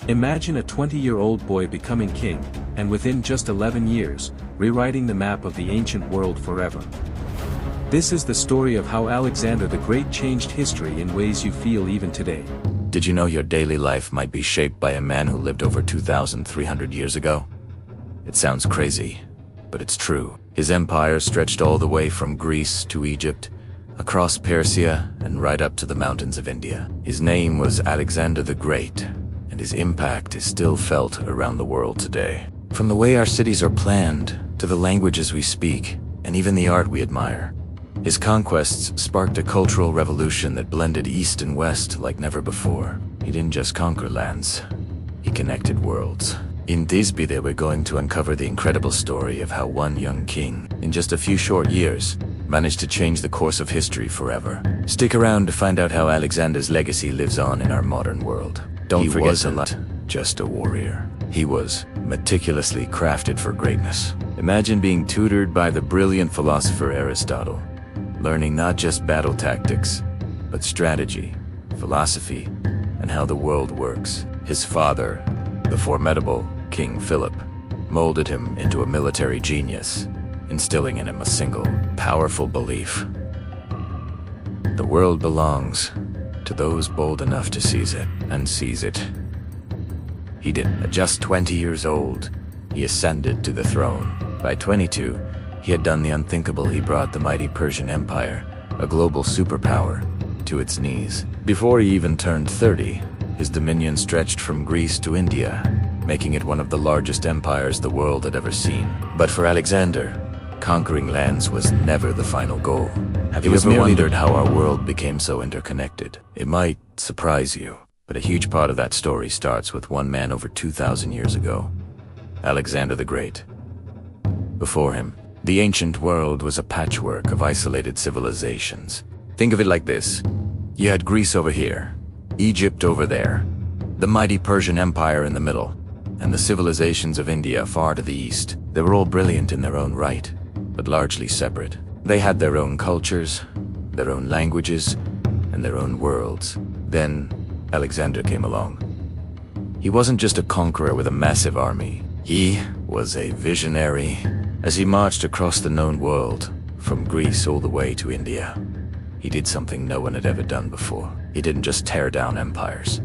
Imagine a 20-year-old boy becoming king, and within just 11 years, rewriting the map of the ancient world forever. This is the story of how Alexander the Great changed history in ways you feel even today. Did you know your daily life might be shaped by a man who lived over 2,300 years ago? It sounds crazy, but it's true. His empire stretched all the way from Greece to Egypt, across Persia, and right up to the mountains of India. His name was Alexander the Great, and his impact is still felt around the world today. From the way our cities are planned, to the languages we speak, and even the art we admire. His conquests sparked a cultural revolution that blended East and West like never before. He didn't just conquer lands, he connected worlds. In this video we're going to uncover the incredible story of how one young king, in just a few short years, managed to change the course of history forever. Stick around to find out how Alexander's legacy lives on in our modern world. Don't forget, he wasn't just a warrior. He was meticulously crafted for greatness. Imagine being tutored by the brilliant philosopher Aristotle, learning not just battle tactics, but strategy, philosophy, and how the world works. His father, the formidable King Philip, molded him into a military genius, instilling in him a single, powerful belief. The world belongs to those bold enough to seize it, and seize it. He did. At just 20 years old, he ascended to the throne. By 22, he had done the unthinkable. He brought the mighty Persian Empire, a global superpower, to its knees. Before he even turned 30, his dominion stretched from Greece to India, making it one of the largest empires the world had ever seen. But for Alexander, conquering lands was never the final goal. Have you ever wondered how our world became so interconnected? It might surprise you, but a huge part of that story starts with one man over 2,000 years ago, Alexander the Great. Before him, the ancient world was a patchwork of isolated civilizations. Think of it like this. You had Greece over here, Egypt over there, the mighty Persian Empire in the middle, and the civilizations of India far to the east. They were all brilliant in their own right, but largely separate. They had their own cultures, their own languages, and their own worlds. Then, Alexander came along. He wasn't just a conqueror with a massive army. He was a visionary. As he marched across the known world, from Greece all the way to India, he did something no one had ever done before. He didn't just tear down empires.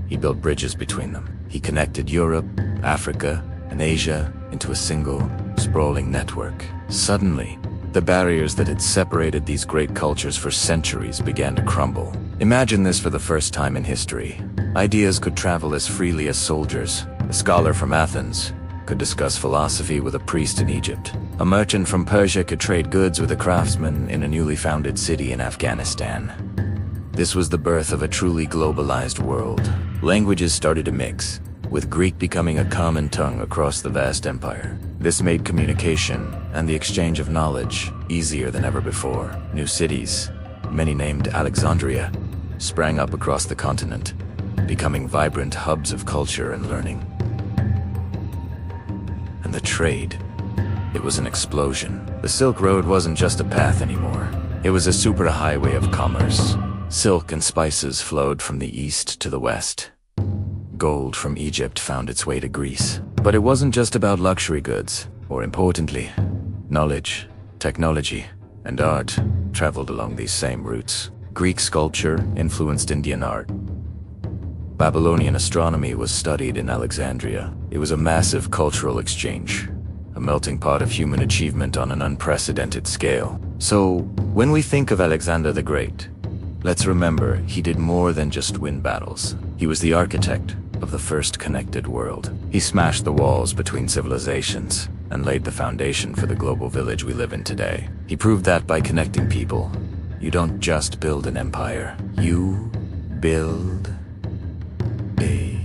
He built bridges between them. He connected Europe, Africa, and Asia into a single, sprawling network. Suddenly, the barriers that had separated these great cultures for centuries began to crumble. Imagine this for the first time in history. Ideas could travel as freely as soldiers. A scholar from Athens could discuss philosophy with a priest in Egypt. A merchant from Persia could trade goods with a craftsman in a newly founded city in Afghanistan. This was the birth of a truly globalized world. Languages started to mix, with Greek becoming a common tongue across the vast empire. This made communication and the exchange of knowledge easier than ever before. New cities, many named Alexandria, sprang up across the continent, becoming vibrant hubs of culture and learning. And the trade, it was an explosion. The Silk Road wasn't just a path anymore. It was a superhighway of commerce. Silk and spices flowed from the east to the west. Gold from Egypt found its way to Greece. But it wasn't just about luxury goods. More importantly, knowledge, technology, and art traveled along these same routes. Greek sculpture influenced Indian art. Babylonian astronomy was studied in Alexandria. It was a massive cultural exchange, a melting pot of human achievement on an unprecedented scale. So, when we think of Alexander the Great, let's remember he did more than just win battles. He was the architect of the first connected world. He smashed the walls between civilizations and laid the foundation for the global village we live in today. He proved that by connecting people, you don't just build an empire, you build a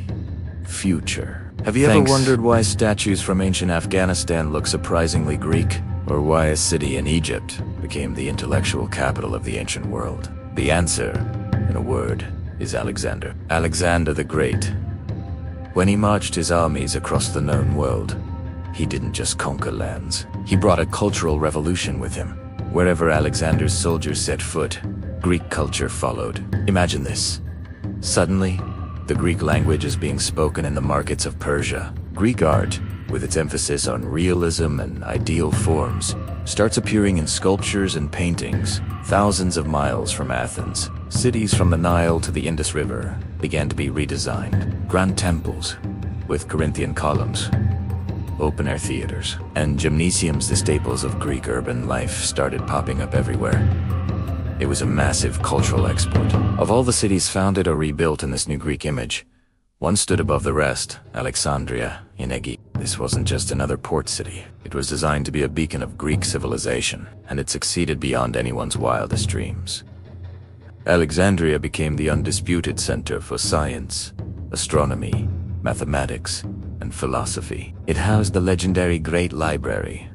future. Have you ever wondered why statues from ancient Afghanistan look surprisingly Greek? Or why a city in Egypt became the intellectual capital of the ancient world? The answer, in a word, is Alexander. Alexander the Great. When he marched his armies across the known world, he didn't just conquer lands. He brought a cultural revolution with him. Wherever Alexander's soldiers set foot, Greek culture followed. Imagine this. Suddenly, The Greek language is being spoken in the markets of Persia. Greek art, with its emphasis on realism and ideal forms, starts appearing in sculptures and paintings. Thousands of miles from Athens, cities from the Nile to the Indus River began to be redesigned. Grand temples, with Corinthian columns, open-air theaters, and gymnasiums, the staples of Greek urban life, started popping up everywhere. It was a massive cultural export. Of all the cities founded or rebuilt in this new Greek image, one stood above the rest: Alexandria in Egypt. This wasn't just another port city. It was designed to be a beacon of Greek civilization, and it succeeded beyond anyone's wildest dreams. Alexandria became the undisputed center for science, astronomy, mathematics, and philosophy. It housed the legendary Great Library,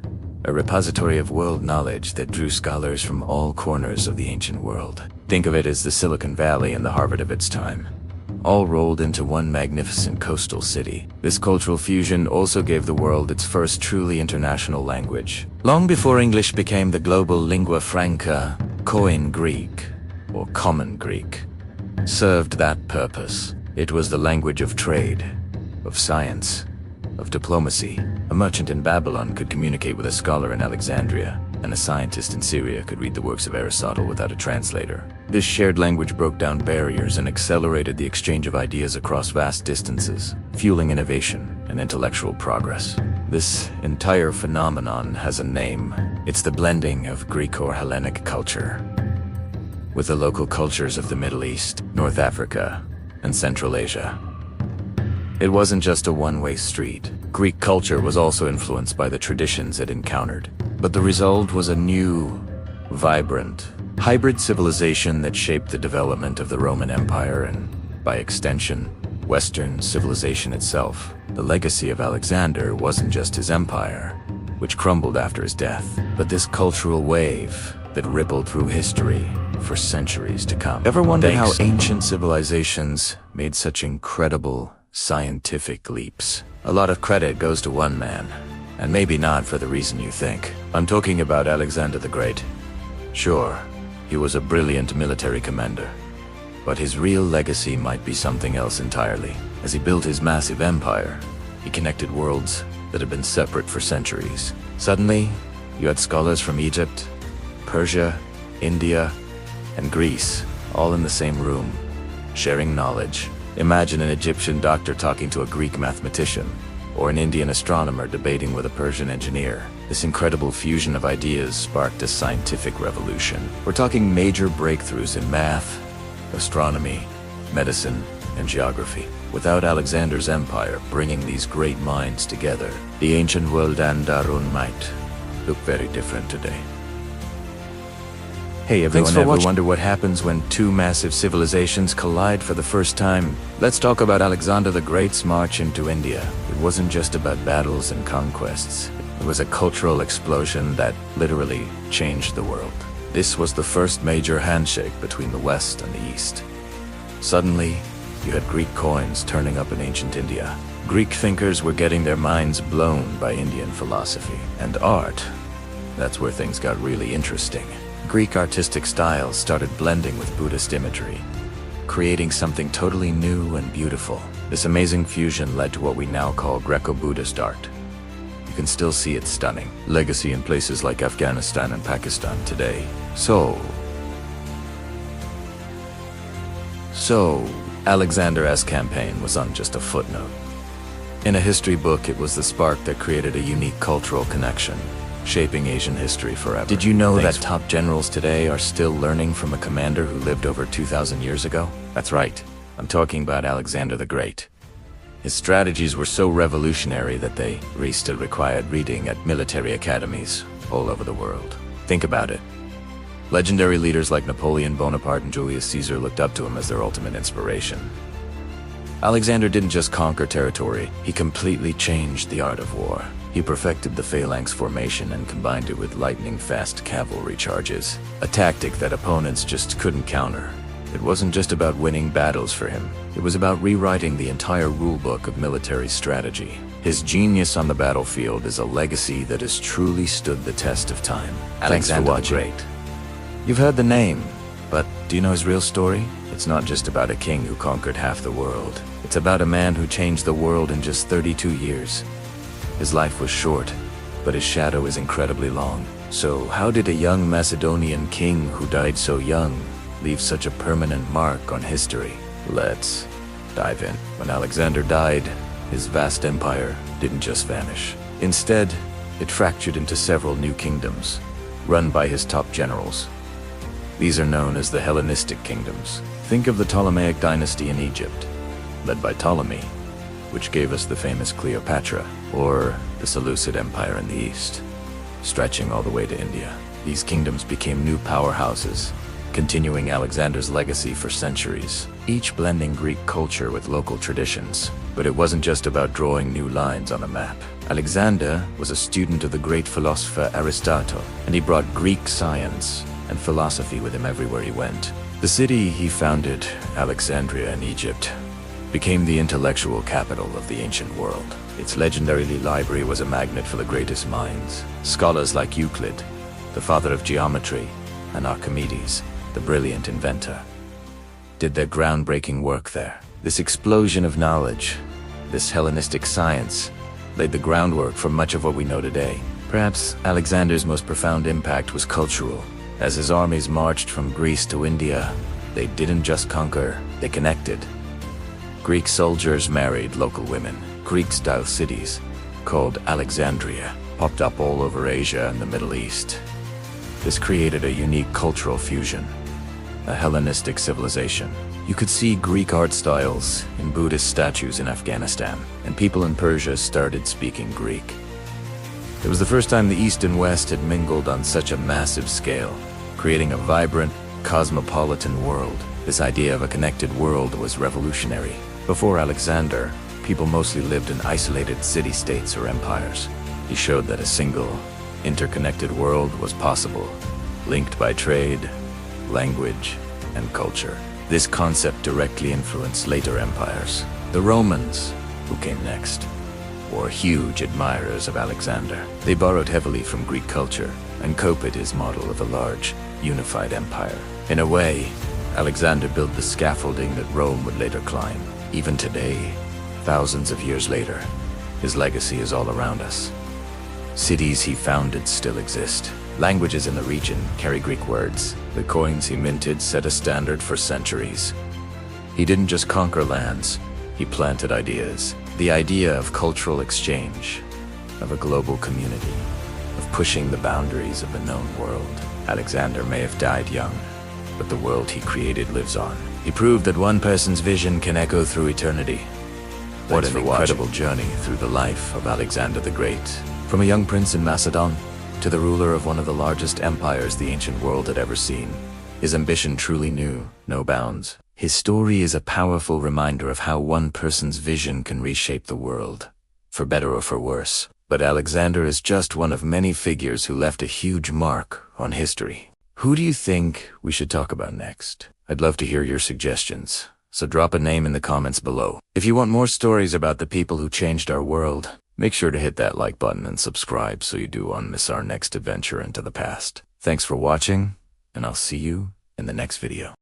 a repository of world knowledge that drew scholars from all corners of the ancient world. Think of it as the Silicon Valley and the Harvard of its time, all rolled into one magnificent coastal city. This cultural fusion also gave the world its first truly international language. Long before English became the global lingua franca, Koine Greek, or Common Greek, served that purpose. It was the language of trade, of science, of diplomacy. A merchant in Babylon could communicate with a scholar in Alexandria, and a scientist in Syria could read the works of Aristotle without a translator. This shared language broke down barriers and accelerated the exchange of ideas across vast distances, fueling innovation and intellectual progress. This entire phenomenon has a name. It's the blending of Greek or Hellenic culture with the local cultures of the Middle East, North Africa, and Central Asia. It wasn't just a one-way street. Greek culture was also influenced by the traditions it encountered. But the result was a new, vibrant, hybrid civilization that shaped the development of the Roman Empire and, by extension, Western civilization itself. The legacy of Alexander wasn't just his empire, which crumbled after his death, but this cultural wave that rippled through history for centuries to come. Ever wondered how ancient civilizations made such incredible scientific leaps? A lot of credit goes to one man, and maybe not for the reason you think. I'm talking about Alexander the Great. Sure, he was a brilliant military commander, but his real legacy might be something else entirely. As he built his massive empire, he connected worlds that had been separate for centuries. Suddenly, you had scholars from Egypt, Persia, India, and Greece, all in the same room, sharing knowledge. Imagine an Egyptian doctor talking to a Greek mathematician, or an Indian astronomer debating with a Persian engineer. This incredible fusion of ideas sparked a scientific revolution. We're talking major breakthroughs in math, astronomy, medicine, and geography. Without Alexander's empire bringing these great minds together, the ancient world and our own might look very different today. Hey everyone, ever wonder what happens when two massive civilizations collide for the first time? Let's talk about Alexander the Great's march into India. It wasn't just about battles and conquests. It was a cultural explosion that literally changed the world. This was the first major handshake between the West and the East. Suddenly, you had Greek coins turning up in ancient India. Greek thinkers were getting their minds blown by Indian philosophy. And art, that's where things got really interesting. Greek artistic styles started blending with Buddhist imagery, creating something totally new and beautiful. This amazing fusion led to what we now call Greco-Buddhist art. You can still see its stunning legacy in places like Afghanistan and Pakistan today. So, Alexander's campaign wasn't just a footnote. In a history book, it was the spark that created a unique cultural connection, shaping Asian history forever. Did you know that top generals today are still learning from a commander who lived over 2,000 years ago? That's right. I'm talking about Alexander the Great. His strategies were so revolutionary that they still required reading at military academies all over the world. Think about it. Legendary leaders like Napoleon Bonaparte and Julius Caesar looked up to him as their ultimate inspiration. Alexander didn't just conquer territory, he completely changed the art of war. He perfected the phalanx formation and combined it with lightning-fast cavalry charges, a tactic that opponents just couldn't counter. It wasn't just about winning battles for him. It was about rewriting the entire rulebook of military strategy. His genius on the battlefield is a legacy that has truly stood the test of time. Alexander the Great. You've heard the name, but do you know his real story? It's not just about a king who conquered half the world. It's about a man who changed the world in just 32 years. His life was short, but his shadow is incredibly long. So how did a young Macedonian king who died so young leave such a permanent mark on history? Let's dive in. When Alexander died, his vast empire didn't just vanish. Instead, it fractured into several new kingdoms, run by his top generals. These are known as the Hellenistic kingdoms. Think of the Ptolemaic dynasty in Egypt, led by Ptolemy, which gave us the famous Cleopatra, or the Seleucid Empire in the east, stretching all the way to India. These kingdoms became new powerhouses, continuing Alexander's legacy for centuries, each blending Greek culture with local traditions. But it wasn't just about drawing new lines on a map. Alexander was a student of the great philosopher Aristotle, and he brought Greek science and philosophy with him everywhere he went. The city he founded, Alexandria in Egypt, became the intellectual capital of the ancient world. Its legendary library was a magnet for the greatest minds. Scholars like Euclid, the father of geometry, and Archimedes, the brilliant inventor, did their groundbreaking work there. This explosion of knowledge, this Hellenistic science, laid the groundwork for much of what we know today. Perhaps Alexander's most profound impact was cultural. As his armies marched from Greece to India, they didn't just conquer, they connected. Greek soldiers married local women. Greek-style cities, called Alexandria, popped up all over Asia and the Middle East. This created a unique cultural fusion, a Hellenistic civilization. You could see Greek art styles in Buddhist statues in Afghanistan, and people in Persia started speaking Greek. It was the first time the East and West had mingled on such a massive scale, creating a vibrant, cosmopolitan world. This idea of a connected world was revolutionary. Before Alexander, people mostly lived in isolated city-states or empires. He showed that a single, interconnected world was possible, linked by trade, language, and culture. This concept directly influenced later empires. The Romans, who came next, were huge admirers of Alexander. They borrowed heavily from Greek culture and copied his model of a large, unified empire. In a way, Alexander built the scaffolding that Rome would later climb. Even today, thousands of years later, his legacy is all around us. Cities he founded still exist. Languages in the region carry Greek words. The coins he minted set a standard for centuries. He didn't just conquer lands, he planted ideas. The idea of cultural exchange, of a global community, of pushing the boundaries of the known world. Alexander may have died young, but the world he created lives on. He proved that one person's vision can echo through eternity. What an incredible journey through the life of Alexander the Great. From a young prince in Macedon to the ruler of one of the largest empires the ancient world had ever seen, his ambition truly knew no bounds. His story is a powerful reminder of how one person's vision can reshape the world, for better or for worse. But Alexander is just one of many figures who left a huge mark on history. Who do you think we should talk about next? I'd love to hear your suggestions, so drop a name in the comments below. If you want more stories about the people who changed our world, make sure to hit that like button and subscribe so you don't miss our next adventure into the past. Thanks for watching, and I'll see you in the next video.